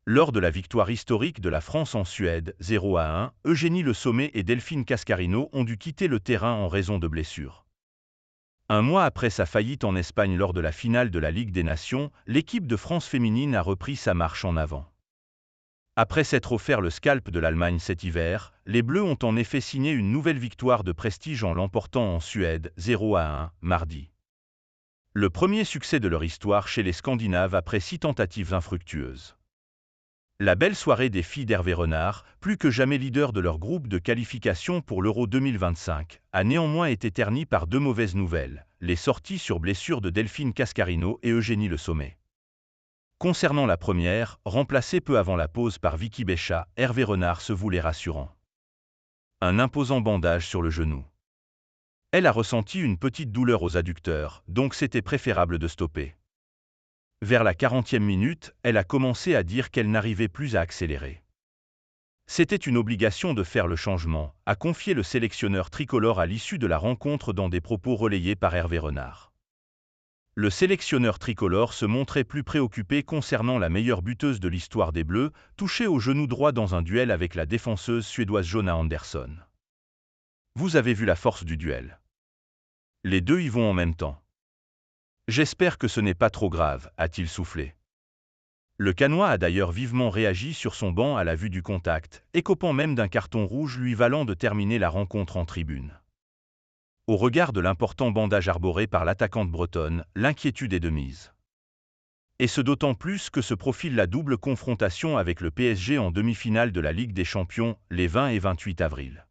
Lors de la victoire historique de la France en Suède, 0-1, Eugénie Le Sommer et Delphine Cascarino ont dû quitter le terrain en raison de blessures. Un mois après sa faillite en Espagne lors de la finale de la Ligue des Nations, l'équipe de France féminine a repris sa marche en avant. Après s'être offert le scalp de l'Allemagne cet hiver, les Bleus ont en effet signé une nouvelle victoire de prestige en l'emportant en Suède, 0-1, mardi. Le premier succès de leur histoire chez les Scandinaves après 6 tentatives infructueuses. La belle soirée des filles d'Hervé Renard, plus que jamais leader de leur groupe de qualification pour l'Euro 2025, a néanmoins été ternie par 2 mauvaises nouvelles, les sorties sur blessure de Delphine Cascarino et Eugénie Le Sommer. Concernant la première, remplacée peu avant la pause par Vicky Béchat, Hervé Renard se voulait rassurant. Un imposant bandage sur le genou. Elle a ressenti une petite douleur aux adducteurs, donc c'était préférable de stopper. Vers la 40e minute, elle a commencé à dire qu'elle n'arrivait plus à accélérer. C'était une obligation de faire le changement, a confié le sélectionneur tricolore à l'issue de la rencontre dans des propos relayés par Hervé Renard. Le sélectionneur tricolore se montrait plus préoccupé concernant la meilleure buteuse de l'histoire des Bleus, touchée au genou droit dans un duel avec la défenseuse suédoise Jonna Andersson. Vous avez vu la force du duel. Les deux y vont en même temps. J'espère que ce n'est pas trop grave, a-t-il soufflé. Le Canois a d'ailleurs vivement réagi sur son banc à la vue du contact, écopant même d'un carton rouge lui valant de terminer la rencontre en tribune. Au regard de l'important bandage arboré par l'attaquante bretonne, l'inquiétude est de mise. Et ce d'autant plus que se profile la double confrontation avec le PSG en demi-finale de la Ligue des Champions, les 20 et 28 avril.